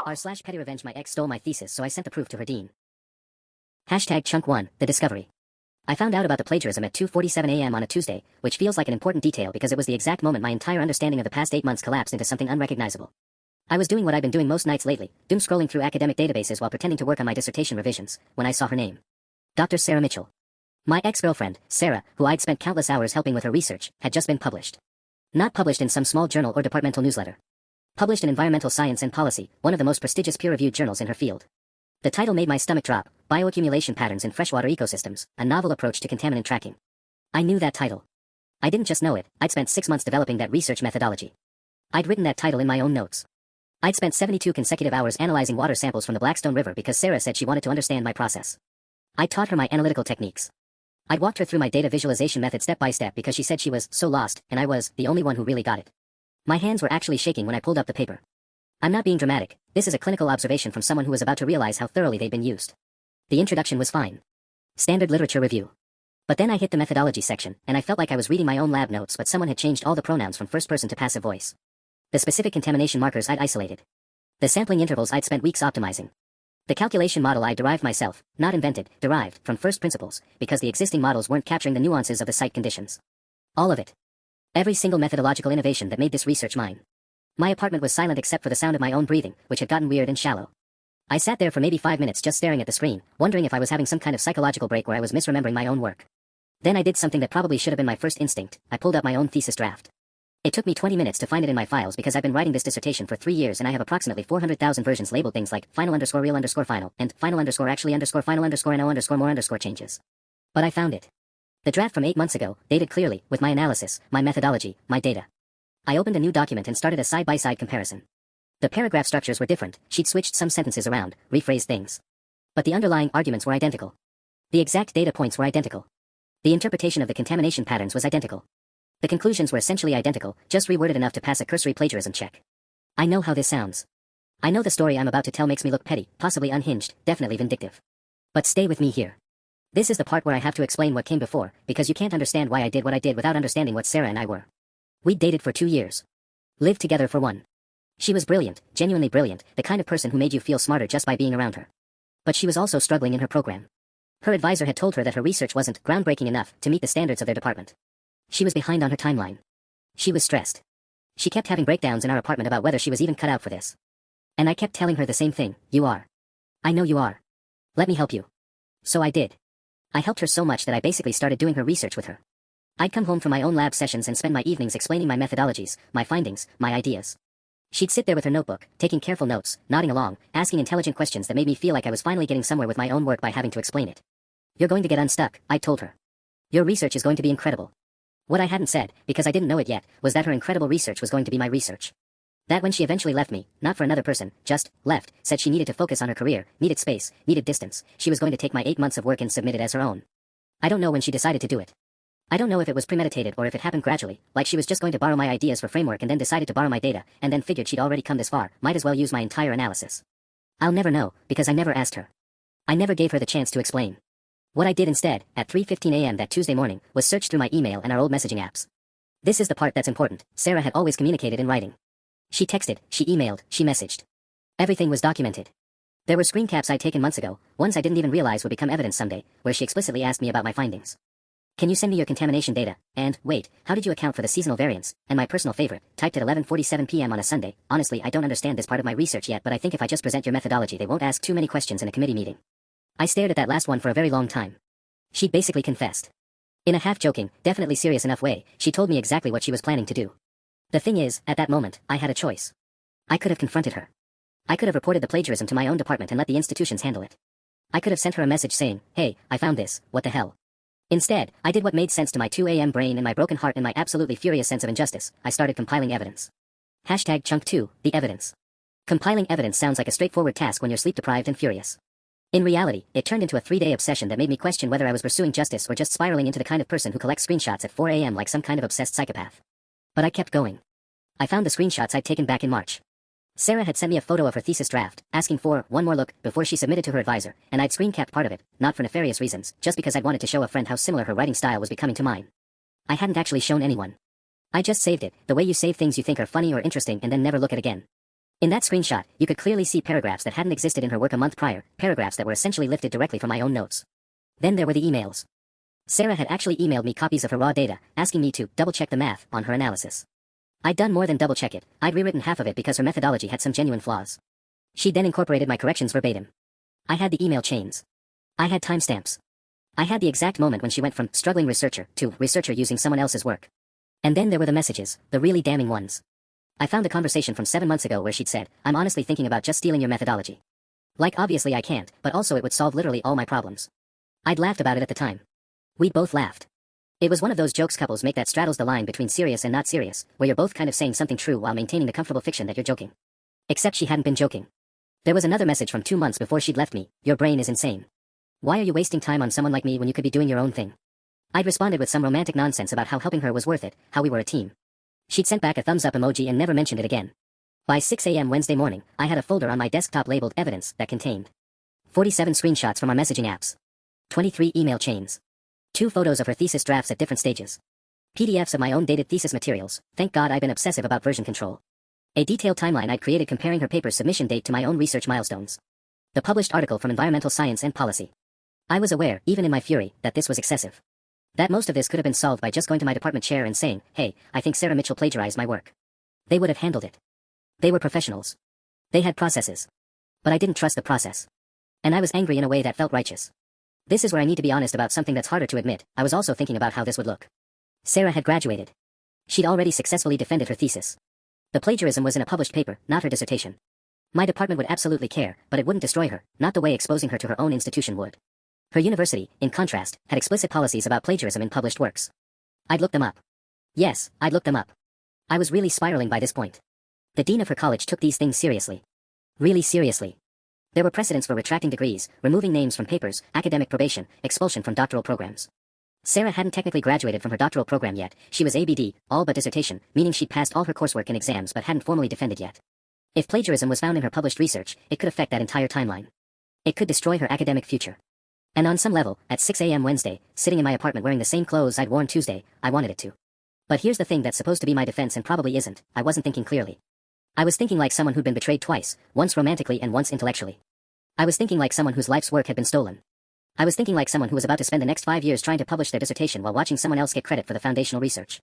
r/pettyrevenge. My ex stole my thesis, so I sent the proof to her dean. Hashtag chunk 1, the discovery. I found out about the plagiarism at 2:47 a.m. on a Tuesday, which feels like an important detail because it was the exact moment my entire understanding of the past 8 months collapsed into something unrecognizable. I was doing what I've been doing most nights lately, doom scrolling through academic databases while pretending to work on my dissertation revisions, when I saw her name. Dr. Sarah Mitchell. My ex-girlfriend, Sarah, who I'd spent countless hours helping with her research, had just been published. Not published in some small journal or departmental newsletter. Published in Environmental Science and Policy, one of the most prestigious peer-reviewed journals in her field. The title made my stomach drop, Bioaccumulation Patterns in Freshwater Ecosystems, a novel approach to contaminant tracking. I knew that title. I didn't just know it, I'd spent 6 months developing that research methodology. I'd written that title in my own notes. I'd spent 72 consecutive hours analyzing water samples from the Blackstone River because Sarah said she wanted to understand my process. I taught her my analytical techniques. I'd walked her through my data visualization method step by step because she said she was so lost, and I was the only one who really got it. My hands were actually shaking when I pulled up the paper. I'm not being dramatic, this is a clinical observation from someone who was about to realize how thoroughly they'd been used. The introduction was fine. Standard literature review. But then I hit the methodology section, and I felt like I was reading my own lab notes, but someone had changed all the pronouns from first person to passive voice. The specific contamination markers I'd isolated. The sampling intervals I'd spent weeks optimizing. The calculation model I derived myself, not invented, derived from first principles, because the existing models weren't capturing the nuances of the site conditions. All of it. Every single methodological innovation that made this research mine. My apartment was silent except for the sound of my own breathing, which had gotten weird and shallow. I sat there for maybe 5 minutes just staring at the screen, wondering if I was having some kind of psychological break where I was misremembering my own work. Then I did something that probably should have been my first instinct. I pulled up my own thesis draft. It took me 20 minutes to find it in my files because I've been writing this dissertation for 3 years and I have approximately 400,000 versions labeled things like final_real_final and final_actually_final_no_more_ changes. But I found it. The draft from 8 months ago, dated clearly, with my analysis, my methodology, my data. I opened a new document and started a side-by-side comparison. The paragraph structures were different, she'd switched some sentences around, rephrased things. But the underlying arguments were identical. The exact data points were identical. The interpretation of the contamination patterns was identical. The conclusions were essentially identical, just reworded enough to pass a cursory plagiarism check. I know how this sounds. I know the story I'm about to tell makes me look petty, possibly unhinged, definitely vindictive. But stay with me here. This is the part where I have to explain what came before, because you can't understand why I did what I did without understanding what Sarah and I were. We'd dated for 2 years. Lived together for 1. She was brilliant, genuinely brilliant, the kind of person who made you feel smarter just by being around her. But she was also struggling in her program. Her advisor had told her that her research wasn't groundbreaking enough to meet the standards of their department. She was behind on her timeline. She was stressed. She kept having breakdowns in our apartment about whether she was even cut out for this. And I kept telling her the same thing, you are. I know you are. Let me help you. So I did. I helped her so much that I basically started doing her research with her. I'd come home from my own lab sessions and spend my evenings explaining my methodologies, my findings, my ideas. She'd sit there with her notebook, taking careful notes, nodding along, asking intelligent questions that made me feel like I was finally getting somewhere with my own work by having to explain it. You're going to get unstuck, I told her. Your research is going to be incredible. What I hadn't said, because I didn't know it yet, was that her incredible research was going to be my research. That when she eventually left me, not for another person, just left, said she needed to focus on her career, needed space, needed distance, she was going to take my 8 months of work and submit it as her own. I don't know when she decided to do it. I don't know if it was premeditated or if it happened gradually, like she was just going to borrow my ideas for framework and then decided to borrow my data, and then figured she'd already come this far, might as well use my entire analysis. I'll never know, because I never asked her. I never gave her the chance to explain. What I did instead, at 3:15 a.m. that Tuesday morning, was search through my email and our old messaging apps. This is the part that's important. Sarah had always communicated in writing. She texted, she emailed, she messaged. Everything was documented. There were screen caps I'd taken months ago, ones I didn't even realize would become evidence someday, where she explicitly asked me about my findings. Can you send me your contamination data? And, wait, how did you account for the seasonal variance? And my personal favorite, typed at 11:47 p.m. on a Sunday. Honestly, I don't understand this part of my research yet, but I think if I just present your methodology they won't ask too many questions in a committee meeting. I stared at that last one for a very long time. She'd basically confessed. In a half-joking, definitely serious enough way, she told me exactly what she was planning to do. The thing is, at that moment, I had a choice. I could have confronted her. I could have reported the plagiarism to my own department and let the institutions handle it. I could have sent her a message saying, hey, I found this, what the hell? Instead, I did what made sense to my 2 a.m. brain and my broken heart and my absolutely furious sense of injustice. I started compiling evidence. Hashtag chunk 2, the evidence. Compiling evidence sounds like a straightforward task when you're sleep-deprived and furious. In reality, it turned into a 3-day obsession that made me question whether I was pursuing justice or just spiraling into the kind of person who collects screenshots at 4 a.m. like some kind of obsessed psychopath. But I kept going. I found the screenshots I'd taken back in March. Sarah had sent me a photo of her thesis draft, asking for one more look before she submitted to her advisor, and I'd screen capped part of it, not for nefarious reasons, just because I'd wanted to show a friend how similar her writing style was becoming to mine. I hadn't actually shown anyone. I just saved it, the way you save things you think are funny or interesting and then never look at again. In that screenshot, you could clearly see paragraphs that hadn't existed in her work a month prior, paragraphs that were essentially lifted directly from my own notes. Then there were the emails. Sarah had actually emailed me copies of her raw data, asking me to double-check the math on her analysis. I'd done more than double-check it, I'd rewritten half of it because her methodology had some genuine flaws. She'd then incorporated my corrections verbatim. I had the email chains. I had timestamps. I had the exact moment when she went from struggling researcher to researcher using someone else's work. And then there were the messages, the really damning ones. I found a conversation from 7 months ago where she'd said, "I'm honestly thinking about just stealing your methodology. Like obviously I can't, but also it would solve literally all my problems." I'd laughed about it at the time. We'd both laughed. It was one of those jokes couples make that straddles the line between serious and not serious, where you're both kind of saying something true while maintaining the comfortable fiction that you're joking. Except she hadn't been joking. There was another message from 2 months before she'd left me, "Your brain is insane. Why are you wasting time on someone like me when you could be doing your own thing?" I'd responded with some romantic nonsense about how helping her was worth it, how we were a team. She'd sent back a thumbs up emoji and never mentioned it again. By 6 a.m. Wednesday morning, I had a folder on my desktop labeled Evidence that contained 47 screenshots from our messaging apps, 23 email chains, 2 photos of her thesis drafts at different stages, PDFs of my own dated thesis materials, thank God I've been obsessive about version control, a detailed timeline I'd created comparing her paper's submission date to my own research milestones, the published article from Environmental Science and Policy. I was aware, even in my fury, that this was excessive. That most of this could have been solved by just going to my department chair and saying, "Hey, I think Sarah Mitchell plagiarized my work." They would have handled it. They were professionals. They had processes. But I didn't trust the process. And I was angry in a way that felt righteous. This is where I need to be honest about something that's harder to admit. I was also thinking about how this would look. Sarah had graduated. She'd already successfully defended her thesis. The plagiarism was in a published paper, not her dissertation. My department would absolutely care, but it wouldn't destroy her, not the way exposing her to her own institution would. Her university, in contrast, had explicit policies about plagiarism in published works. I'd looked them up. Yes, I'd looked them up. I was really spiraling by this point. The dean of her college took these things seriously. Really seriously. There were precedents for retracting degrees, removing names from papers, academic probation, expulsion from doctoral programs. Sarah hadn't technically graduated from her doctoral program yet. She was ABD, all but dissertation, meaning she'd passed all her coursework and exams but hadn't formally defended yet. If plagiarism was found in her published research, it could affect that entire timeline. It could destroy her academic future. And on some level, at 6 a.m. Wednesday, sitting in my apartment wearing the same clothes I'd worn Tuesday, I wanted it to. But here's the thing that's supposed to be my defense and probably isn't, I wasn't thinking clearly. I was thinking like someone who'd been betrayed twice, once romantically and once intellectually. I was thinking like someone whose life's work had been stolen. I was thinking like someone who was about to spend the next 5 years trying to publish their dissertation while watching someone else get credit for the foundational research.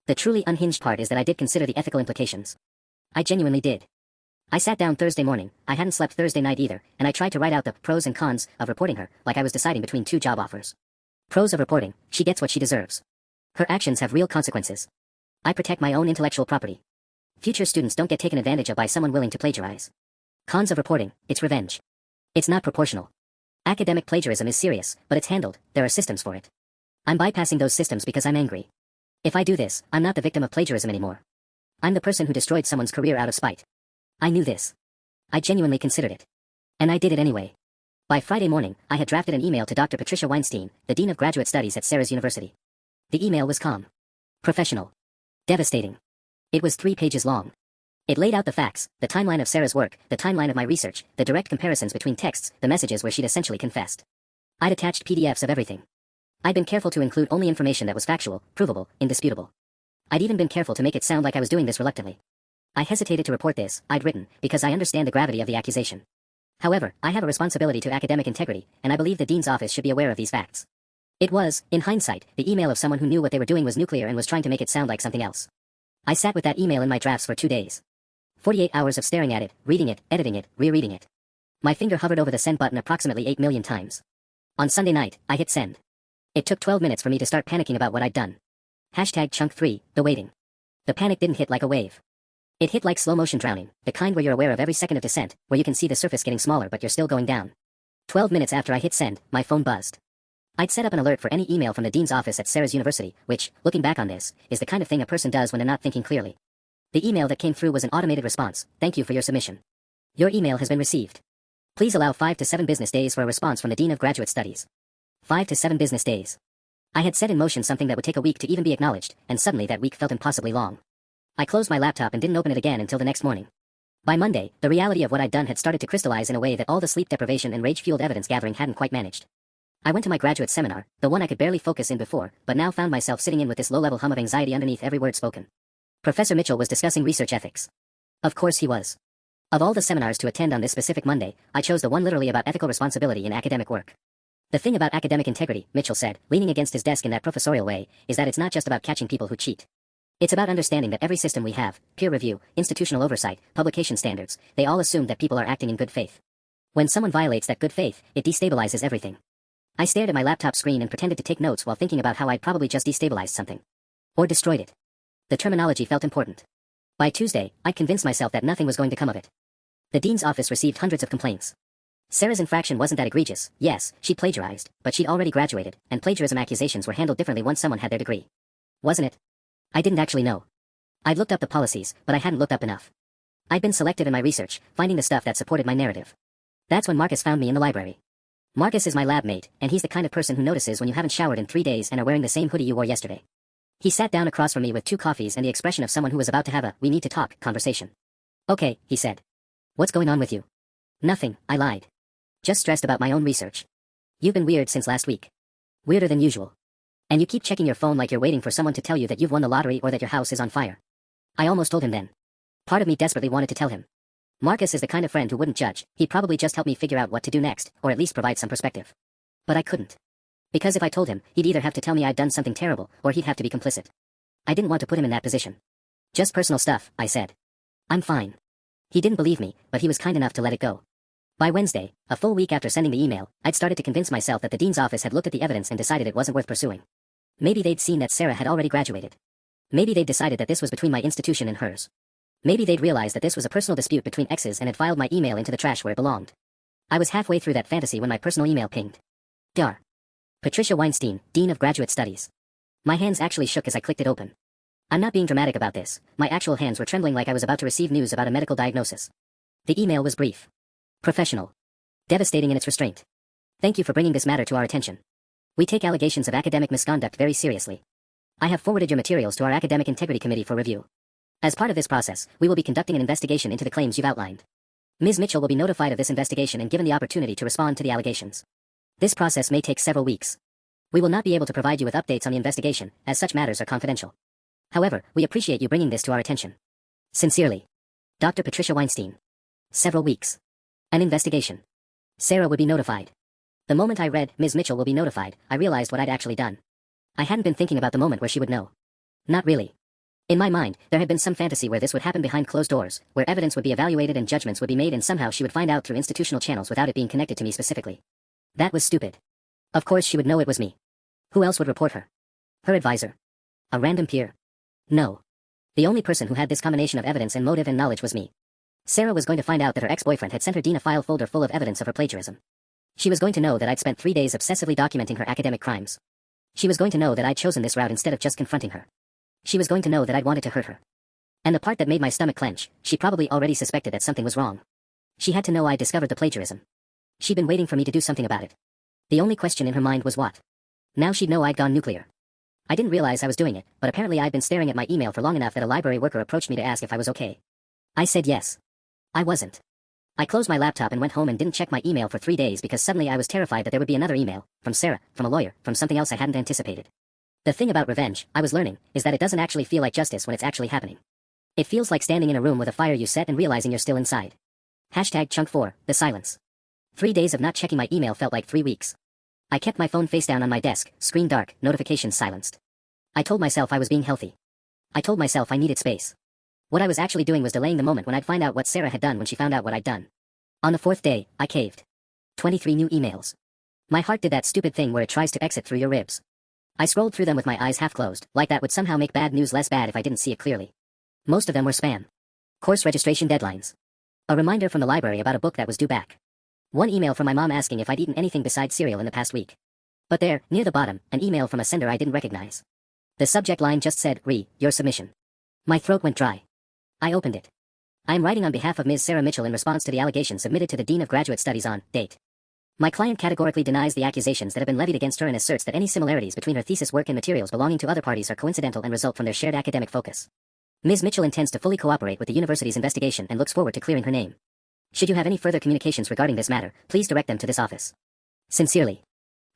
The truly unhinged part is that I did consider the ethical implications. I genuinely did. I sat down Thursday morning, I hadn't slept Thursday night either, and I tried to write out the pros and cons of reporting her, like I was deciding between 2 job offers. Pros of reporting: she gets what she deserves. Her actions have real consequences. I protect my own intellectual property. Future students don't get taken advantage of by someone willing to plagiarize. Cons of reporting: it's revenge. It's not proportional. Academic plagiarism is serious, but it's handled, there are systems for it. I'm bypassing those systems because I'm angry. If I do this, I'm not the victim of plagiarism anymore. I'm the person who destroyed someone's career out of spite. I knew this. I genuinely considered it. And I did it anyway. By Friday morning, I had drafted an email to Dr. Patricia Weinstein, the Dean of Graduate Studies at Sarah's University. The email was calm. Professional. Devastating. It was 3 pages long. It laid out the facts, the timeline of Sarah's work, the timeline of my research, the direct comparisons between texts, the messages where she'd essentially confessed. I'd attached PDFs of everything. I'd been careful to include only information that was factual, provable, indisputable. I'd even been careful to make it sound like I was doing this reluctantly. I hesitated to report this, I'd written, because I understand the gravity of the accusation. However, I have a responsibility to academic integrity, and I believe the dean's office should be aware of these facts. It was, in hindsight, the email of someone who knew what they were doing was nuclear and was trying to make it sound like something else. I sat with that email in my drafts for 2 days. 48 hours of staring at it, reading it, editing it, rereading it. My finger hovered over the send button approximately 8 million times. On Sunday night, I hit send. It took 12 minutes for me to start panicking about what I'd done. Hashtag chunk 3, the waiting. The panic didn't hit like a wave. It hit like slow-motion drowning, the kind where you're aware of every second of descent, where you can see the surface getting smaller but you're still going down. 12 minutes after I hit send, my phone buzzed. I'd set up an alert for any email from the dean's office at Sarah's University, which, looking back on this, is the kind of thing a person does when they're not thinking clearly. The email that came through was an automated response: "Thank you for your submission. Your email has been received. Please allow 5 to 7 business days for a response from the Dean of Graduate Studies." 5 to 7 business days. I had set in motion something that would take a week to even be acknowledged, and suddenly that week felt impossibly long. I closed my laptop and didn't open it again until the next morning. By Monday, the reality of what I'd done had started to crystallize in a way that all the sleep deprivation and rage-fueled evidence gathering hadn't quite managed. I went to my graduate seminar, the one I could barely focus in before, but now found myself sitting in with this low-level hum of anxiety underneath every word spoken. Professor Mitchell was discussing research ethics. Of course he was. Of all the seminars to attend on this specific Monday, I chose the one literally about ethical responsibility in academic work. The thing about academic integrity, Mitchell said, leaning against his desk in that professorial way, is that it's not just about catching people who cheat. It's about understanding that every system we have, peer review, institutional oversight, publication standards, they all assume that people are acting in good faith. When someone violates that good faith, it destabilizes everything. I stared at my laptop screen and pretended to take notes while thinking about how I'd probably just destabilized something. Or destroyed it. The terminology felt important. By Tuesday, I'd convinced myself that nothing was going to come of it. The dean's office received hundreds of complaints. Sarah's infraction wasn't that egregious. Yes, she'd plagiarized, but she'd already graduated, and plagiarism accusations were handled differently once someone had their degree. Wasn't it? I didn't actually know. I'd looked up the policies, but I hadn't looked up enough. I'd been selective in my research, finding the stuff that supported my narrative. That's when Marcus found me in the library. Marcus is my lab mate, and he's the kind of person who notices when you haven't showered in 3 days and are wearing the same hoodie you wore yesterday. He sat down across from me with 2 coffees and the expression of someone who was about to have a "we need to talk" conversation. "Okay," he said. "What's going on with you?" "Nothing," I lied. "Just stressed about my own research." "You've been weird since last week. Weirder than usual. And you keep checking your phone like you're waiting for someone to tell you that you've won the lottery or that your house is on fire." I almost told him then. Part of me desperately wanted to tell him. Marcus is the kind of friend who wouldn't judge. He'd probably just help me figure out what to do next, or at least provide some perspective. But I couldn't. Because if I told him, he'd either have to tell me I'd done something terrible, or he'd have to be complicit. I didn't want to put him in that position. "Just personal stuff," I said. "I'm fine." He didn't believe me, but he was kind enough to let it go. By Wednesday, a full week after sending the email, I'd started to convince myself that the dean's office had looked at the evidence and decided it wasn't worth pursuing. Maybe they'd seen that Sarah had already graduated. Maybe they'd decided that this was between my institution and hers. Maybe they'd realized that this was a personal dispute between exes and had filed my email into the trash where it belonged. I was halfway through that fantasy when my personal email pinged. Dar. Patricia Weinstein, Dean of Graduate Studies. My hands actually shook as I clicked it open. I'm not being dramatic about this. My actual hands were trembling like I was about to receive news about a medical diagnosis. The email was brief. Professional. Devastating in its restraint. "Thank you for bringing this matter to our attention. We take allegations of academic misconduct very seriously. I have forwarded your materials to our Academic Integrity Committee for review. As part of this process, we will be conducting an investigation into the claims you've outlined. Ms. Mitchell will be notified of this investigation and given the opportunity to respond to the allegations. This process may take several weeks. We will not be able to provide you with updates on the investigation, as such matters are confidential. However, we appreciate you bringing this to our attention. Sincerely. Dr. Patricia Weinstein. Several weeks. An investigation. Sarah would be notified." The moment I read, "Ms. Mitchell will be notified," I realized what I'd actually done. I hadn't been thinking about the moment where she would know. Not really. In my mind, there had been some fantasy where this would happen behind closed doors, where evidence would be evaluated and judgments would be made and somehow she would find out through institutional channels without it being connected to me specifically. That was stupid. Of course she would know it was me. Who else would report her? Her advisor? A random peer? No. The only person who had this combination of evidence and motive and knowledge was me. Sarah was going to find out that her ex-boyfriend had sent her Dean a file folder full of evidence of her plagiarism. She was going to know that I'd spent 3 days obsessively documenting her academic crimes. She was going to know that I'd chosen this route instead of just confronting her. She was going to know that I'd wanted to hurt her. And the part that made my stomach clench, she probably already suspected that something was wrong. She had to know I'd discovered the plagiarism. She'd been waiting for me to do something about it. The only question in her mind was what? Now she'd know I'd gone nuclear. I didn't realize I was doing it, but apparently I'd been staring at my email for long enough that a library worker approached me to ask if I was okay. I said yes. I wasn't. I closed my laptop and went home and didn't check my email for 3 days because suddenly I was terrified that there would be another email, from Sarah, from a lawyer, from something else I hadn't anticipated. The thing about revenge, I was learning, is that it doesn't actually feel like justice when it's actually happening. It feels like standing in a room with a fire you set and realizing you're still inside. #Chunk4, the silence. 3 days of not checking my email felt like 3 weeks. I kept my phone face down on my desk, screen dark, notifications silenced. I told myself I was being healthy. I told myself I needed space. What I was actually doing was delaying the moment when I'd find out what Sarah had done when she found out what I'd done. On the 4th day, I caved. 23 new emails. My heart did that stupid thing where it tries to exit through your ribs. I scrolled through them with my eyes half closed, like that would somehow make bad news less bad if I didn't see it clearly. Most of them were spam. Course registration deadlines. A reminder from the library about a book that was due back. One email from my mom asking if I'd eaten anything besides cereal in the past week. But there, near the bottom, an email from a sender I didn't recognize. The subject line just said, your submission. My throat went dry. I opened it. I am writing on behalf of Ms. Sarah Mitchell in response to the allegations submitted to the Dean of Graduate Studies on, date. My client categorically denies the accusations that have been levied against her and asserts that any similarities between her thesis work and materials belonging to other parties are coincidental and result from their shared academic focus. Ms. Mitchell intends to fully cooperate with the university's investigation and looks forward to clearing her name. Should you have any further communications regarding this matter, please direct them to this office. Sincerely.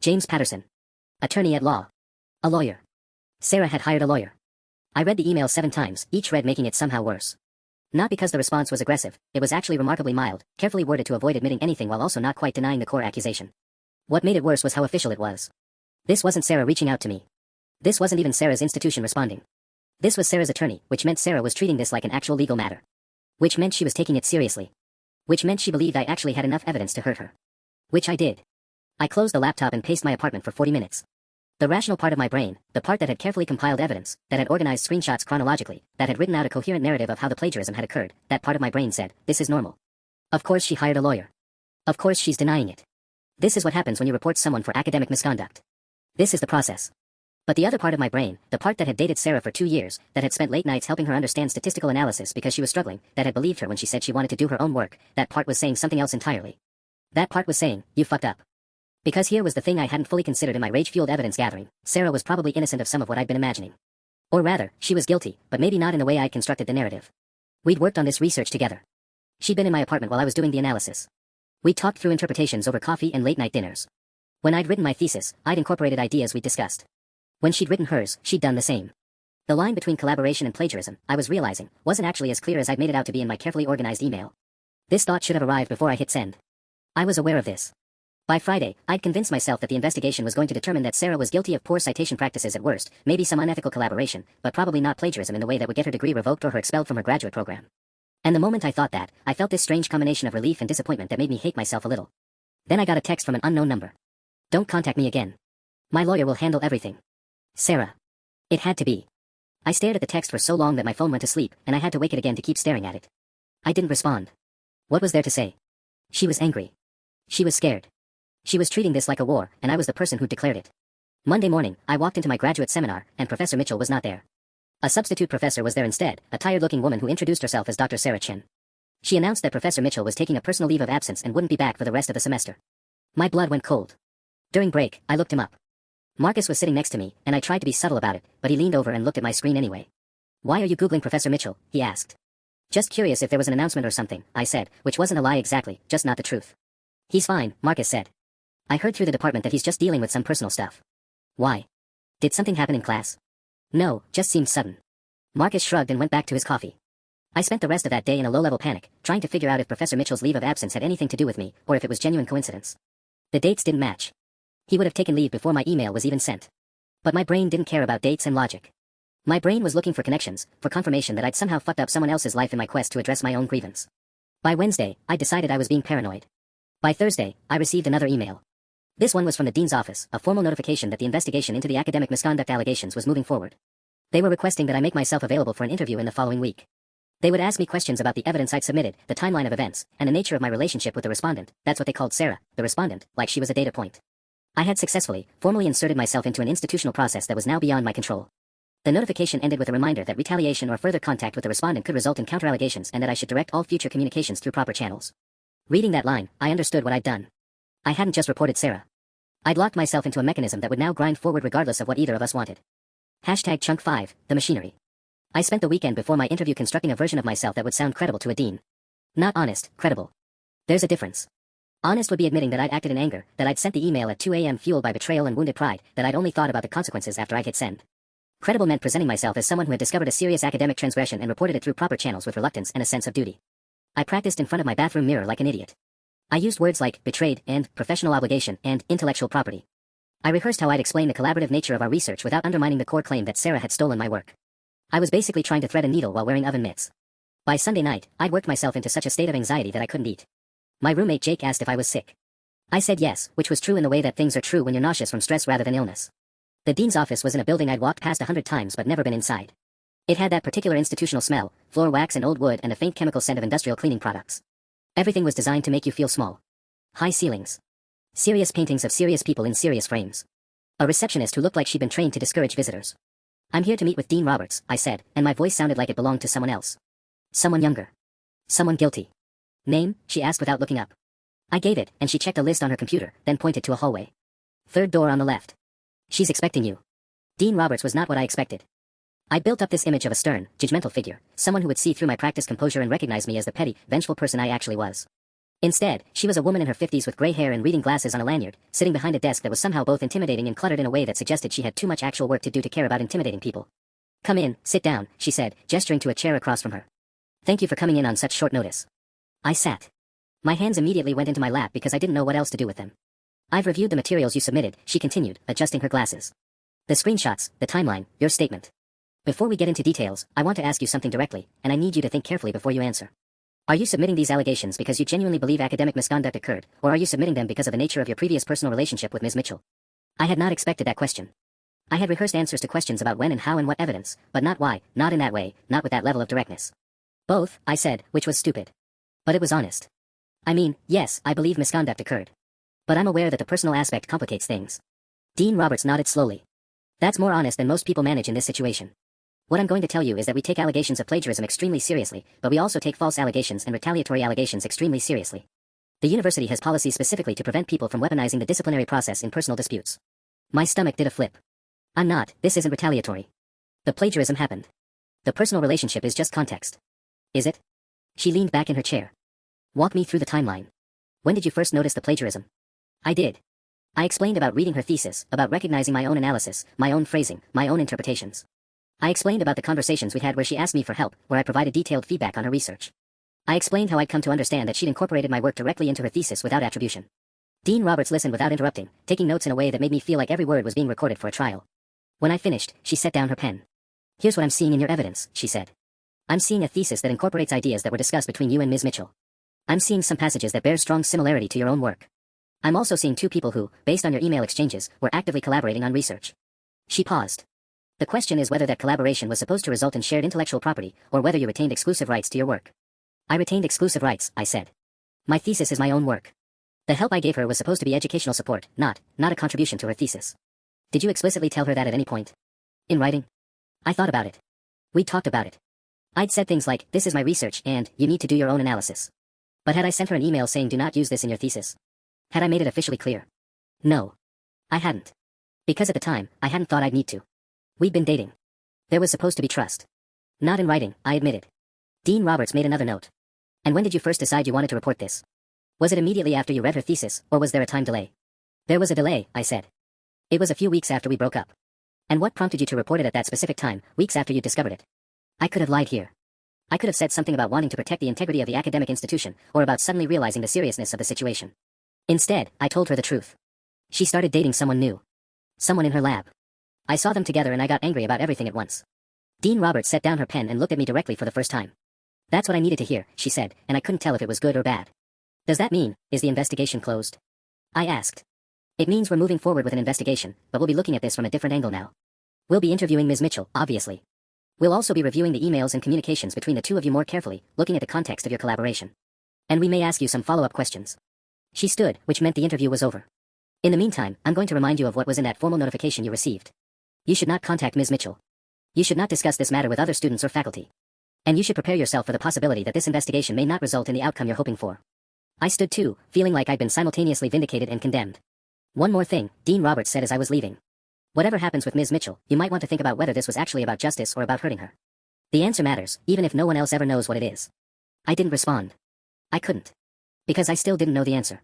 James Patterson. Attorney at law. A lawyer. Sarah had hired a lawyer. I read the email 7 times, each read making it somehow worse. Not because the response was aggressive, it was actually remarkably mild, carefully worded to avoid admitting anything while also not quite denying the core accusation. What made it worse was how official it was. This wasn't Sarah reaching out to me. This wasn't even Sarah's institution responding. This was Sarah's attorney, which meant Sarah was treating this like an actual legal matter. Which meant she was taking it seriously. Which meant she believed I actually had enough evidence to hurt her. Which I did. I closed the laptop and paced my apartment for 40 minutes. The rational part of my brain, the part that had carefully compiled evidence, that had organized screenshots chronologically, that had written out a coherent narrative of how the plagiarism had occurred, that part of my brain said, this is normal. Of course she hired a lawyer. Of course she's denying it. This is what happens when you report someone for academic misconduct. This is the process. But the other part of my brain, the part that had dated Sarah for 2 years, that had spent late nights helping her understand statistical analysis because she was struggling, that had believed her when she said she wanted to do her own work, that part was saying something else entirely. That part was saying, you fucked up. Because here was the thing I hadn't fully considered in my rage-fueled evidence gathering, Sarah was probably innocent of some of what I'd been imagining. Or rather, she was guilty, but maybe not in the way I'd constructed the narrative. We'd worked on this research together. She'd been in my apartment while I was doing the analysis. We'd talked through interpretations over coffee and late-night dinners. When I'd written my thesis, I'd incorporated ideas we'd discussed. When she'd written hers, she'd done the same. The line between collaboration and plagiarism, I was realizing, wasn't actually as clear as I'd made it out to be in my carefully organized email. This thought should have arrived before I hit send. I was aware of this. By Friday, I'd convinced myself that the investigation was going to determine that Sarah was guilty of poor citation practices at worst, maybe some unethical collaboration, but probably not plagiarism in the way that would get her degree revoked or her expelled from her graduate program. And the moment I thought that, I felt this strange combination of relief and disappointment that made me hate myself a little. Then I got a text from an unknown number. Don't contact me again. My lawyer will handle everything. Sarah. It had to be. I stared at the text for so long that my phone went to sleep, and I had to wake it again to keep staring at it. I didn't respond. What was there to say? She was angry. She was scared. She was treating this like a war, and I was the person who declared it. Monday morning, I walked into my graduate seminar, and Professor Mitchell was not there. A substitute professor was there instead, a tired-looking woman who introduced herself as Dr. Sarah Chen. She announced that Professor Mitchell was taking a personal leave of absence and wouldn't be back for the rest of the semester. My blood went cold. During break, I looked him up. Marcus was sitting next to me, and I tried to be subtle about it, but he leaned over and looked at my screen anyway. Why are you Googling Professor Mitchell? He asked. Just curious if there was an announcement or something, I said, which wasn't a lie exactly, just not the truth. He's fine, Marcus said. I heard through the department that he's just dealing with some personal stuff. Why? Did something happen in class? No, just seemed sudden. Marcus shrugged and went back to his coffee. I spent the rest of that day in a low-level panic, trying to figure out if Professor Mitchell's leave of absence had anything to do with me, or if it was genuine coincidence. The dates didn't match. He would have taken leave before my email was even sent. But my brain didn't care about dates and logic. My brain was looking for connections, for confirmation that I'd somehow fucked up someone else's life in my quest to address my own grievance. By Wednesday, I decided I was being paranoid. By Thursday, I received another email. This one was from the dean's office, a formal notification that the investigation into the academic misconduct allegations was moving forward. They were requesting that I make myself available for an interview in the following week. They would ask me questions about the evidence I'd submitted, the timeline of events, and the nature of my relationship with the respondent. That's what they called Sarah, the respondent, like she was a data point. I had successfully, formally inserted myself into an institutional process that was now beyond my control. The notification ended with a reminder that retaliation or further contact with the respondent could result in counter-allegations and that I should direct all future communications through proper channels. Reading that line, I understood what I'd done. I hadn't just reported Sarah. I'd locked myself into a mechanism that would now grind forward regardless of what either of us wanted. Chunk 5, the machinery. I spent the weekend before my interview constructing a version of myself that would sound credible to a dean. Not honest, credible. There's a difference. Honest would be admitting that I'd acted in anger, that I'd sent the email at 2 a.m. fueled by betrayal and wounded pride, that I'd only thought about the consequences after I'd hit send. Credible meant presenting myself as someone who had discovered a serious academic transgression and reported it through proper channels with reluctance and a sense of duty. I practiced in front of my bathroom mirror like an idiot. I used words like betrayed and professional obligation and intellectual property. I rehearsed how I'd explain the collaborative nature of our research without undermining the core claim that Sarah had stolen my work. I was basically trying to thread a needle while wearing oven mitts. By Sunday night, I'd worked myself into such a state of anxiety that I couldn't eat. My roommate Jake asked if I was sick. I said yes, which was true in the way that things are true when you're nauseous from stress rather than illness. The dean's office was in a building I'd walked past 100 times but never been inside. It had that particular institutional smell, floor wax and old wood and a faint chemical scent of industrial cleaning products. Everything was designed to make you feel small. High ceilings. Serious paintings of serious people in serious frames. A receptionist who looked like she'd been trained to discourage visitors. I'm here to meet with Dean Roberts, I said, and my voice sounded like it belonged to someone else. Someone younger. Someone guilty. Name? She asked without looking up. I gave it, and she checked a list on her computer, then pointed to a hallway. Third door on the left. She's expecting you. Dean Roberts was not what I expected. I built up this image of a stern, judgmental figure, someone who would see through my practiced composure and recognize me as the petty, vengeful person I actually was. Instead, she was a woman in her 50s with gray hair and reading glasses on a lanyard, sitting behind a desk that was somehow both intimidating and cluttered in a way that suggested she had too much actual work to do to care about intimidating people. Come in, sit down, she said, gesturing to a chair across from her. Thank you for coming in on such short notice. I sat. My hands immediately went into my lap because I didn't know what else to do with them. I've reviewed the materials you submitted, she continued, adjusting her glasses. The screenshots, the timeline, your statement. Before we get into details, I want to ask you something directly, and I need you to think carefully before you answer. Are you submitting these allegations because you genuinely believe academic misconduct occurred, or are you submitting them because of the nature of your previous personal relationship with Ms. Mitchell? I had not expected that question. I had rehearsed answers to questions about when and how and what evidence, but not why, not in that way, not with that level of directness. Both, I said, which was stupid. But it was honest. I mean, yes, I believe misconduct occurred. But I'm aware that the personal aspect complicates things. Dean Roberts nodded slowly. That's more honest than most people manage in this situation. What I'm going to tell you is that we take allegations of plagiarism extremely seriously, but we also take false allegations and retaliatory allegations extremely seriously. The university has policies specifically to prevent people from weaponizing the disciplinary process in personal disputes. My stomach did a flip. I'm not, this isn't retaliatory. The plagiarism happened. The personal relationship is just context. Is it? She leaned back in her chair. Walk me through the timeline. When did you first notice the plagiarism? I did. I explained about reading her thesis, about recognizing my own analysis, my own phrasing, my own interpretations. I explained about the conversations we'd had where she asked me for help, where I provided detailed feedback on her research. I explained how I'd come to understand that she'd incorporated my work directly into her thesis without attribution. Dean Roberts listened without interrupting, taking notes in a way that made me feel like every word was being recorded for a trial. When I finished, she set down her pen. Here's what I'm seeing in your evidence, she said. I'm seeing a thesis that incorporates ideas that were discussed between you and Ms. Mitchell. I'm seeing some passages that bear strong similarity to your own work. I'm also seeing two people who, based on your email exchanges, were actively collaborating on research. She paused. The question is whether that collaboration was supposed to result in shared intellectual property, or whether you retained exclusive rights to your work. I retained exclusive rights, I said. My thesis is my own work. The help I gave her was supposed to be educational support, not a contribution to her thesis. Did you explicitly tell her that at any point? In writing? I thought about it. We talked about it. I'd said things like, this is my research and, you need to do your own analysis. But had I sent her an email saying do not use this in your thesis? Had I made it officially clear? No. I hadn't. Because at the time, I hadn't thought I'd need to. We'd been dating. There was supposed to be trust. Not in writing, I admitted. Dean Roberts made another note. And when did you first decide you wanted to report this? Was it immediately after you read her thesis, or was there a time delay? There was a delay, I said. It was a few weeks after we broke up. And what prompted you to report it at that specific time, weeks after you discovered it? I could have lied here. I could have said something about wanting to protect the integrity of the academic institution, or about suddenly realizing the seriousness of the situation. Instead, I told her the truth. She started dating someone new. Someone in her lab. I saw them together and I got angry about everything at once. Dean Roberts set down her pen and looked at me directly for the first time. That's what I needed to hear, she said, and I couldn't tell if it was good or bad. Does that mean, is the investigation closed? I asked. It means we're moving forward with an investigation, but we'll be looking at this from a different angle now. We'll be interviewing Ms. Mitchell, obviously. We'll also be reviewing the emails and communications between the two of you more carefully, looking at the context of your collaboration. And we may ask you some follow-up questions. She stood, which meant the interview was over. In the meantime, I'm going to remind you of what was in that formal notification you received. You should not contact Ms. Mitchell. You should not discuss this matter with other students or faculty. And you should prepare yourself for the possibility that this investigation may not result in the outcome you're hoping for. I stood too, feeling like I'd been simultaneously vindicated and condemned. One more thing, Dean Roberts said as I was leaving. Whatever happens with Ms. Mitchell, you might want to think about whether this was actually about justice or about hurting her. The answer matters, even if no one else ever knows what it is. I didn't respond. I couldn't. Because I still didn't know the answer.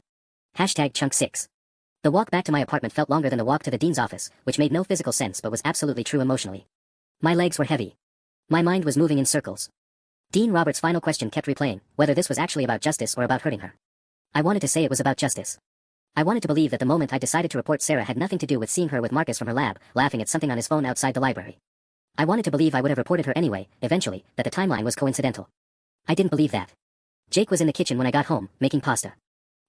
#Chunk 6. The walk back to my apartment felt longer than the walk to the dean's office, which made no physical sense but was absolutely true emotionally. My legs were heavy. My mind was moving in circles. Dean Roberts' final question kept replaying, whether this was actually about justice or about hurting her. I wanted to say it was about justice. I wanted to believe that the moment I decided to report Sarah had nothing to do with seeing her with Marcus from her lab, laughing at something on his phone outside the library. I wanted to believe I would have reported her anyway, eventually, that the timeline was coincidental. I didn't believe that. Jake was in the kitchen when I got home, making pasta.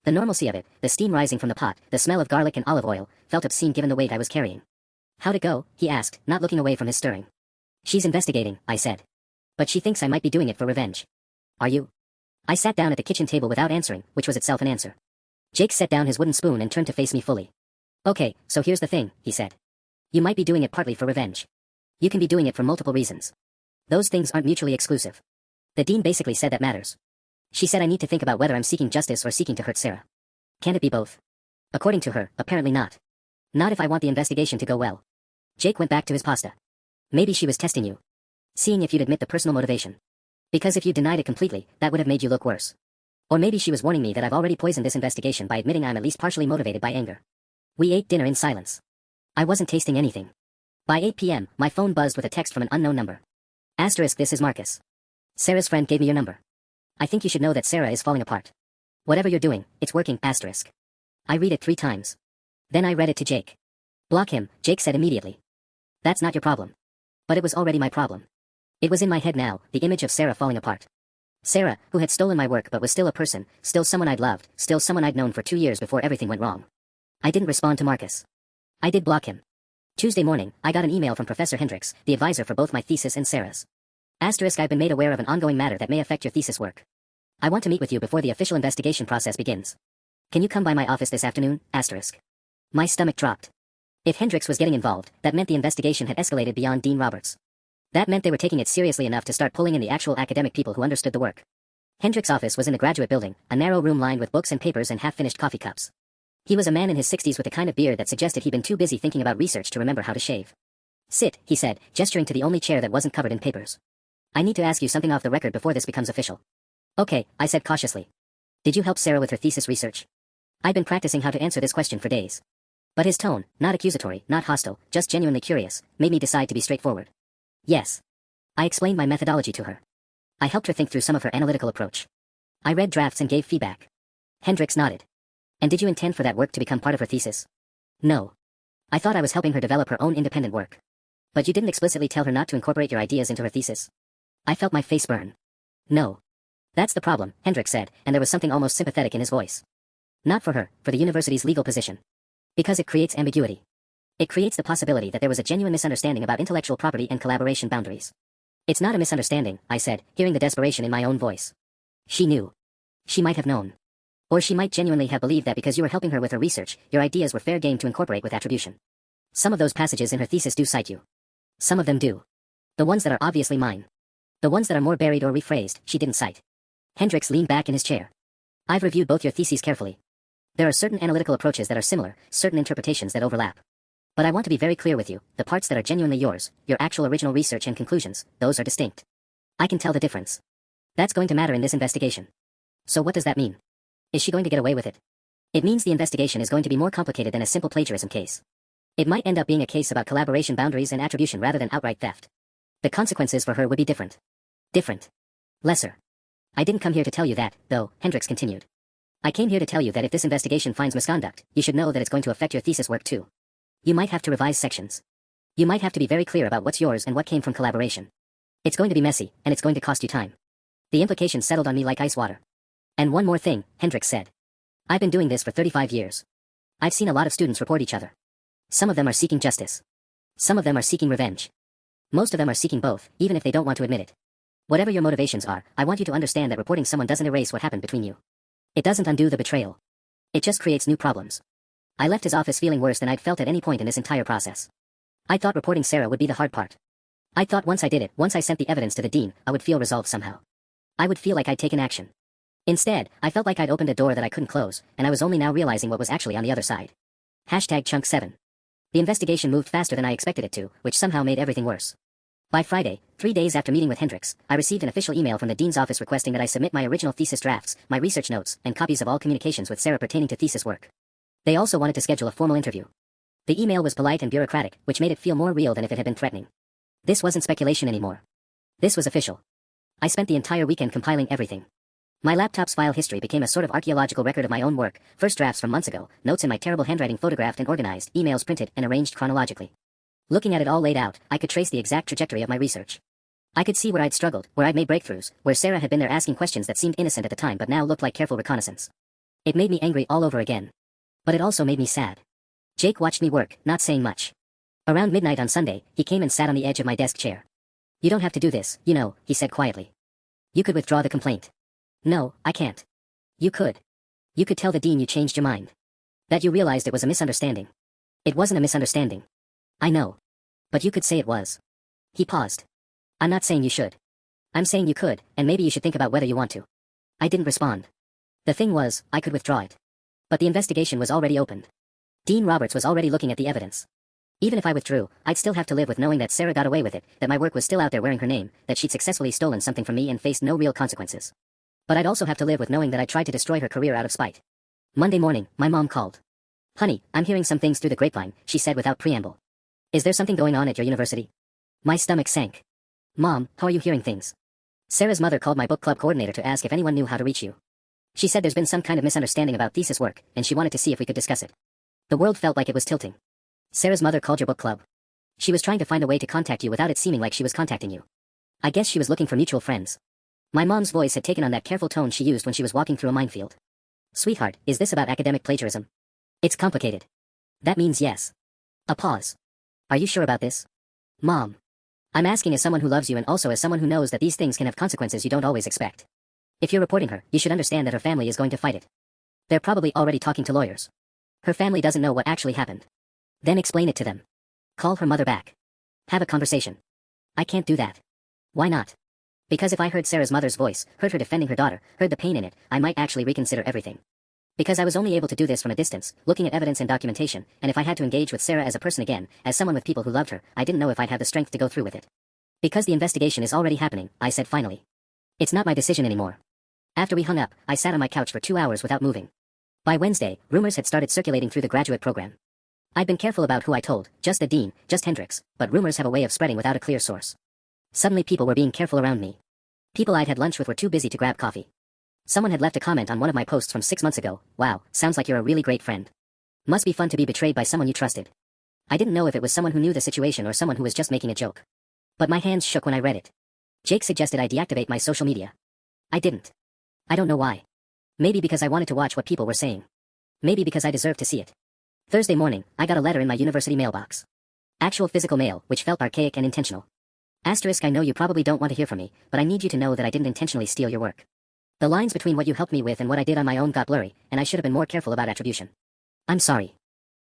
The normalcy of it, the steam rising from the pot, the smell of garlic and olive oil, felt obscene given the weight I was carrying. How'd it go? He asked, not looking away from his stirring. She's investigating, I said. But she thinks I might be doing it for revenge. Are you? I sat down at the kitchen table without answering, which was itself an answer. Jake set down his wooden spoon and turned to face me fully. Okay, so here's the thing, he said. You might be doing it partly for revenge. You can be doing it for multiple reasons. Those things aren't mutually exclusive. The dean basically said that matters. She said I need to think about whether I'm seeking justice or seeking to hurt Sarah. Can it be both? According to her, apparently not. Not if I want the investigation to go well. Jake went back to his pasta. Maybe she was testing you. Seeing if you'd admit the personal motivation. Because if you denied it completely, that would have made you look worse. Or maybe she was warning me that I've already poisoned this investigation by admitting I'm at least partially motivated by anger. We ate dinner in silence. I wasn't tasting anything. By 8 p.m., my phone buzzed with a text from an unknown number. *, this is Marcus. Sarah's friend gave me your number. I think you should know that Sarah is falling apart. Whatever you're doing, it's working, asterisk. I read it 3 times. Then I read it to Jake. Block him, Jake said immediately. That's not your problem. But it was already my problem. It was in my head now, the image of Sarah falling apart. Sarah, who had stolen my work but was still a person, still someone I'd loved, still someone I'd known for 2 years before everything went wrong. I didn't respond to Marcus. I did block him. Tuesday morning, I got an email from Professor Hendricks, the advisor for both my thesis and Sarah's. Asterisk, I've been made aware of an ongoing matter that may affect your thesis work. I want to meet with you before the official investigation process begins. Can you come by my office this afternoon? Asterisk. My stomach dropped. If Hendricks was getting involved, that meant the investigation had escalated beyond Dean Roberts. That meant they were taking it seriously enough to start pulling in the actual academic people who understood the work. Hendricks' office was in the graduate building, a narrow room lined with books and papers and half-finished coffee cups. He was a man in his 60s with the kind of beard that suggested he'd been too busy thinking about research to remember how to shave. Sit, he said, gesturing to the only chair that wasn't covered in papers. I need to ask you something off the record before this becomes official. Okay, I said cautiously. Did you help Sarah with her thesis research? I'd been practicing how to answer this question for days. But his tone, not accusatory, not hostile, just genuinely curious, made me decide to be straightforward. Yes. I explained my methodology to her. I helped her think through some of her analytical approach. I read drafts and gave feedback. Hendricks nodded. And did you intend for that work to become part of her thesis? No. I thought I was helping her develop her own independent work. But you didn't explicitly tell her not to incorporate your ideas into her thesis? I felt my face burn. No. That's the problem, Hendricks said, and there was something almost sympathetic in his voice. Not for her, for the university's legal position. Because it creates ambiguity. It creates the possibility that there was a genuine misunderstanding about intellectual property and collaboration boundaries. It's not a misunderstanding, I said, hearing the desperation in my own voice. She knew. She might have known. Or she might genuinely have believed that because you were helping her with her research, your ideas were fair game to incorporate with attribution. Some of those passages in her thesis do cite you. Some of them do. The ones that are obviously mine. The ones that are more buried or rephrased, she didn't cite. Hendricks leaned back in his chair. I've reviewed both your theses carefully. There are certain analytical approaches that are similar, certain interpretations that overlap. But I want to be very clear with you, the parts that are genuinely yours, your actual original research and conclusions, those are distinct. I can tell the difference. That's going to matter in this investigation. So what does that mean? Is she going to get away with it? It means the investigation is going to be more complicated than a simple plagiarism case. It might end up being a case about collaboration boundaries and attribution rather than outright theft. The consequences for her would be different. Different. Lesser. I didn't come here to tell you that, though, Hendricks continued. I came here to tell you that if this investigation finds misconduct, you should know that it's going to affect your thesis work too. You might have to revise sections. You might have to be very clear about what's yours and what came from collaboration. It's going to be messy, and it's going to cost you time. The implications settled on me like ice water. And one more thing, Hendricks said. I've been doing this for 35 years. I've seen a lot of students report each other. Some of them are seeking justice. Some of them are seeking revenge. Most of them are seeking both, even if they don't want to admit it. Whatever your motivations are, I want you to understand that reporting someone doesn't erase what happened between you. It doesn't undo the betrayal. It just creates new problems. I left his office feeling worse than I'd felt at any point in this entire process. I thought reporting Sarah would be the hard part. I thought once I did it, once I sent the evidence to the dean, I would feel resolved somehow. I would feel like I'd taken action. Instead, I felt like I'd opened a door that I couldn't close, and I was only now realizing what was actually on the other side. Chunk 7. The investigation moved faster than I expected it to, which somehow made everything worse. By Friday, 3 days after meeting with Hendricks, I received an official email from the dean's office requesting that I submit my original thesis drafts, my research notes, and copies of all communications with Sarah pertaining to thesis work. They also wanted to schedule a formal interview. The email was polite and bureaucratic, which made it feel more real than if it had been threatening. This wasn't speculation anymore. This was official. I spent the entire weekend compiling everything. My laptop's file history became a sort of archaeological record of my own work, first drafts from months ago, notes in my terrible handwriting photographed and organized, emails printed and arranged chronologically. Looking at it all laid out, I could trace the exact trajectory of my research. I could see where I'd struggled, where I'd made breakthroughs, where Sarah had been there asking questions that seemed innocent at the time but now looked like careful reconnaissance. It made me angry all over again. But it also made me sad. Jake watched me work, not saying much. Around midnight on Sunday, he came and sat on the edge of my desk chair. You don't have to do this, you know, he said quietly. You could withdraw the complaint. No, I can't. You could. You could tell the dean you changed your mind. That you realized it was a misunderstanding. It wasn't a misunderstanding. I know. But you could say it was. He paused. I'm not saying you should. I'm saying you could, and maybe you should think about whether you want to. I didn't respond. The thing was, I could withdraw it. But the investigation was already opened. Dean Roberts was already looking at the evidence. Even if I withdrew, I'd still have to live with knowing that Sarah got away with it, that my work was still out there wearing her name, that she'd successfully stolen something from me and faced no real consequences. But I'd also have to live with knowing that I tried to destroy her career out of spite. Monday morning, my mom called. Honey, I'm hearing some things through the grapevine, she said without preamble. Is there something going on at your university? My stomach sank. Mom, how are you hearing things? Sarah's mother called my book club coordinator to ask if anyone knew how to reach you. She said there's been some kind of misunderstanding about thesis work, and she wanted to see if we could discuss it. The world felt like it was tilting. Sarah's mother called your book club. She was trying to find a way to contact you without it seeming like she was contacting you. I guess she was looking for mutual friends. My mom's voice had taken on that careful tone she used when she was walking through a minefield. Sweetheart, is this about academic plagiarism? It's complicated. That means yes. A pause. Are you sure about this? Mom. I'm asking as someone who loves you and also as someone who knows that these things can have consequences you don't always expect. If you're reporting her, you should understand that her family is going to fight it. They're probably already talking to lawyers. Her family doesn't know what actually happened. Then explain it to them. Call her mother back. Have a conversation. I can't do that. Why not? Because if I heard Sarah's mother's voice, heard her defending her daughter, heard the pain in it, I might actually reconsider everything. Because I was only able to do this from a distance, looking at evidence and documentation, and if I had to engage with Sarah as a person again, as someone with people who loved her, I didn't know if I'd have the strength to go through with it. Because the investigation is already happening, I said finally. It's not my decision anymore. After we hung up, I sat on my couch for 2 hours without moving. By Wednesday, rumors had started circulating through the graduate program. I'd been careful about who I told, just the dean, just Hendricks, but rumors have a way of spreading without a clear source. Suddenly people were being careful around me. People I'd had lunch with were too busy to grab coffee. Someone had left a comment on one of my posts from 6 months ago. Wow, sounds like you're a really great friend. Must be fun to be betrayed by someone you trusted. I didn't know if it was someone who knew the situation or someone who was just making a joke. But my hands shook when I read it. Jake suggested I deactivate my social media. I didn't. I don't know why. Maybe because I wanted to watch what people were saying. Maybe because I deserved to see it. Thursday morning, I got a letter in my university mailbox. Actual physical mail, which felt archaic and intentional. Asterisk, I know you probably don't want to hear from me, but I need you to know that I didn't intentionally steal your work. The lines between what you helped me with and what I did on my own got blurry, and I should have been more careful about attribution. I'm sorry.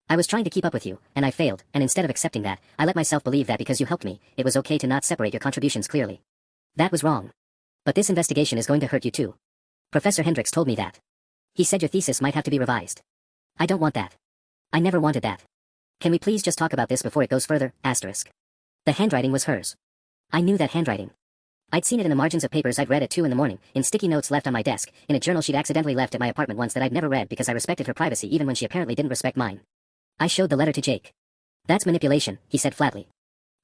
I was trying to keep up with you, and I failed, and instead of accepting that, I let myself believe that because you helped me, it was okay to not separate your contributions clearly. That was wrong. But this investigation is going to hurt you too. Professor Hendricks told me that. He said your thesis might have to be revised. I don't want that. I never wanted that. Can we please just talk about this before it goes further? Asterisk. The handwriting was hers. I knew that handwriting. I'd seen it in the margins of papers I'd read at 2 in the morning, in sticky notes left on my desk, in a journal she'd accidentally left at my apartment once that I'd never read because I respected her privacy even when she apparently didn't respect mine. I showed the letter to Jake. That's manipulation, he said flatly.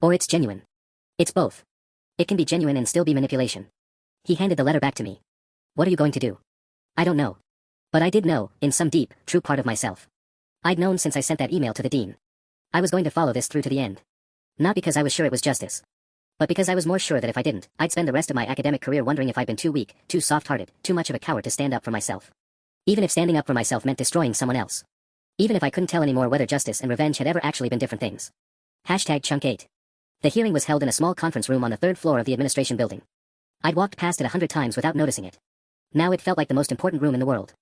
Or it's genuine. It's both. It can be genuine and still be manipulation. He handed the letter back to me. What are you going to do? I don't know. But I did know, in some deep, true part of myself. I'd known since I sent that email to the dean. I was going to follow this through to the end. Not because I was sure it was justice. But because I was more sure that if I didn't, I'd spend the rest of my academic career wondering if I'd been too weak, too soft-hearted, too much of a coward to stand up for myself. Even if standing up for myself meant destroying someone else. Even if I couldn't tell anymore whether justice and revenge had ever actually been different things. Chunk 8. The hearing was held in a small conference room on the 3rd floor of the administration building. I'd walked past it 100 times without noticing it. Now it felt like the most important room in the world.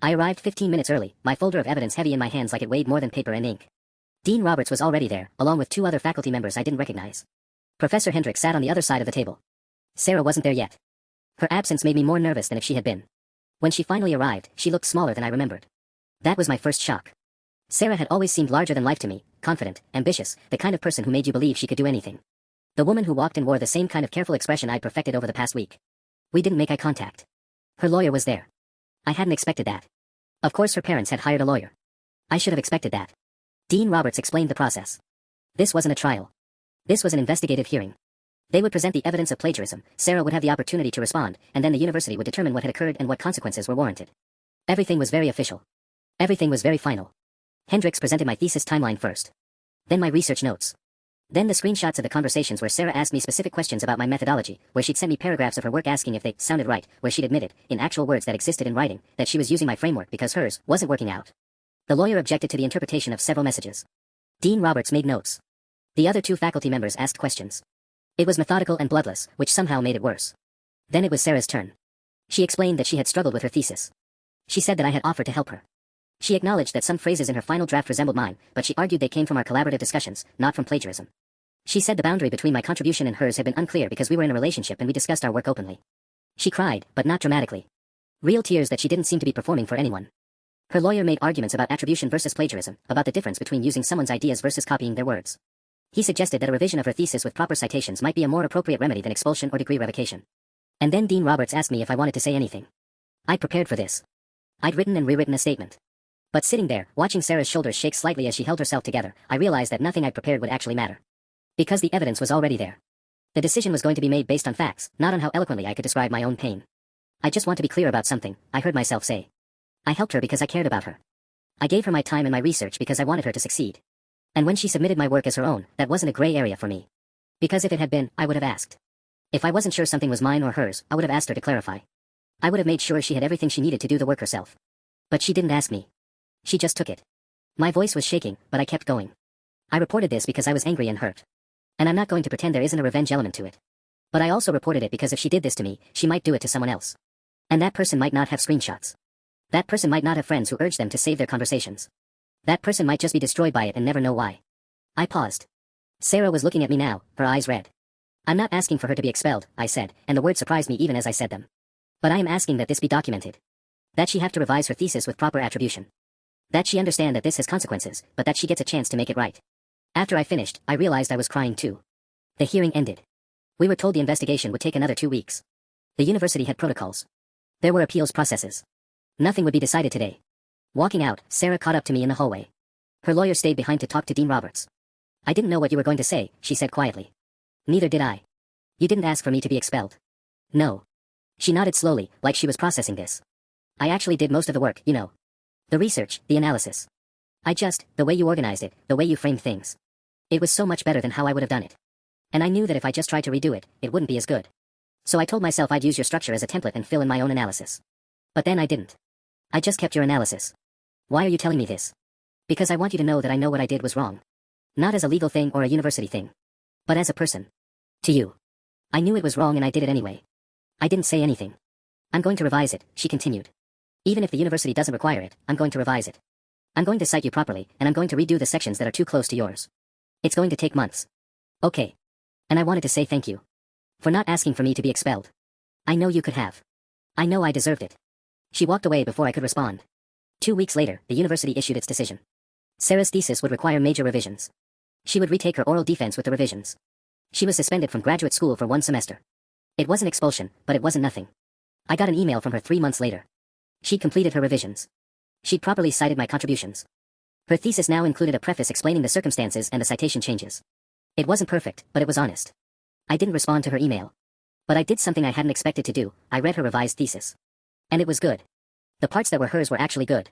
I arrived 15 minutes early, my folder of evidence heavy in my hands like it weighed more than paper and ink. Dean Roberts was already there, along with 2 other faculty members I didn't recognize. Professor Hendricks sat on the other side of the table. Sarah wasn't there yet. Her absence made me more nervous than if she had been. When she finally arrived, she looked smaller than I remembered. That was my first shock. Sarah had always seemed larger than life to me, confident, ambitious, the kind of person who made you believe she could do anything. The woman who walked and wore the same kind of careful expression I'd perfected over the past week. We didn't make eye contact. Her lawyer was there. I hadn't expected that. Of course her parents had hired a lawyer. I should have expected that. Dean Roberts explained the process. This wasn't a trial. This was an investigative hearing. They would present the evidence of plagiarism, Sarah would have the opportunity to respond, and then the university would determine what had occurred and what consequences were warranted. Everything was very official. Everything was very final. Hendricks presented my thesis timeline first. Then my research notes. Then the screenshots of the conversations where Sarah asked me specific questions about my methodology, where she'd sent me paragraphs of her work asking if they sounded right, where she'd admitted, in actual words that existed in writing, that she was using my framework because hers wasn't working out. The lawyer objected to the interpretation of several messages. Dean Roberts made notes. The other 2 faculty members asked questions. It was methodical and bloodless, which somehow made it worse. Then it was Sarah's turn. She explained that she had struggled with her thesis. She said that I had offered to help her. She acknowledged that some phrases in her final draft resembled mine, but she argued they came from our collaborative discussions, not from plagiarism. She said the boundary between my contribution and hers had been unclear because we were in a relationship and we discussed our work openly. She cried, but not dramatically. Real tears that she didn't seem to be performing for anyone. Her lawyer made arguments about attribution versus plagiarism, about the difference between using someone's ideas versus copying their words. He suggested that a revision of her thesis with proper citations might be a more appropriate remedy than expulsion or degree revocation. And then Dean Roberts asked me if I wanted to say anything. I'd prepared for this. I'd written and rewritten a statement. But sitting there, watching Sarah's shoulders shake slightly as she held herself together, I realized that nothing I'd prepared would actually matter. Because the evidence was already there. The decision was going to be made based on facts, not on how eloquently I could describe my own pain. I just want to be clear about something, I heard myself say. I helped her because I cared about her. I gave her my time and my research because I wanted her to succeed. And when she submitted my work as her own, that wasn't a gray area for me. Because if it had been, I would have asked. If I wasn't sure something was mine or hers, I would have asked her to clarify. I would have made sure she had everything she needed to do the work herself. But she didn't ask me. She just took it. My voice was shaking, but I kept going. I reported this because I was angry and hurt. And I'm not going to pretend there isn't a revenge element to it. But I also reported it because if she did this to me, she might do it to someone else. And that person might not have screenshots. That person might not have friends who urge them to save their conversations. That person might just be destroyed by it and never know why. I paused. Sarah was looking at me now, her eyes red. I'm not asking for her to be expelled, I said, and the words surprised me even as I said them. But I am asking that this be documented. That she have to revise her thesis with proper attribution. That she understand that this has consequences, but that she gets a chance to make it right. After I finished, I realized I was crying too. The hearing ended. We were told the investigation would take another 2 weeks. The university had protocols. There were appeals processes. Nothing would be decided today. Walking out, Sarah caught up to me in the hallway. Her lawyer stayed behind to talk to Dean Roberts. I didn't know what you were going to say, she said quietly. Neither did I. You didn't ask for me to be expelled. No. She nodded slowly, like she was processing this. I actually did most of the work, you know. The research, the analysis. The way you organized it, the way you framed things. It was so much better than how I would have done it. And I knew that if I just tried to redo it, it wouldn't be as good. So I told myself I'd use your structure as a template and fill in my own analysis. But then I didn't. I just kept your analysis. Why are you telling me this? Because I want you to know that I know what I did was wrong. Not as a legal thing or a university thing. But as a person. To you. I knew it was wrong and I did it anyway. I didn't say anything. I'm going to revise it, she continued. Even if the university doesn't require it, I'm going to revise it. I'm going to cite you properly, and I'm going to redo the sections that are too close to yours. It's going to take months. Okay. And I wanted to say thank you. For not asking for me to be expelled. I know you could have. I know I deserved it. She walked away before I could respond. 2 weeks later, the university issued its decision. Sarah's thesis would require major revisions. She would retake her oral defense with the revisions. She was suspended from graduate school for 1 semester. It wasn't expulsion, but it wasn't nothing. I got an email from her 3 months later. She'd completed her revisions. She'd properly cited my contributions. Her thesis now included a preface explaining the circumstances and the citation changes. It wasn't perfect, but it was honest. I didn't respond to her email. But I did something I hadn't expected to do, I read her revised thesis. And it was good. The parts that were hers were actually good.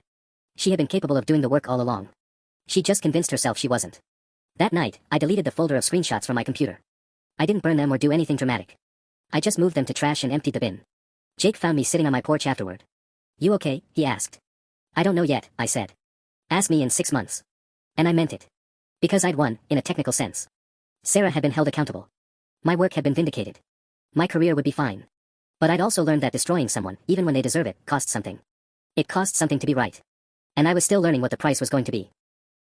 She had been capable of doing the work all along. She just convinced herself she wasn't. That night, I deleted the folder of screenshots from my computer. I didn't burn them or do anything dramatic. I just moved them to trash and emptied the bin. Jake found me sitting on my porch afterward. You okay? He asked. I don't know yet, I said. Ask me in 6 months. And I meant it. Because I'd won, in a technical sense. Sarah had been held accountable. My work had been vindicated. My career would be fine. But I'd also learned that destroying someone, even when they deserve it, costs something. It costs something to be right. And I was still learning what the price was going to be.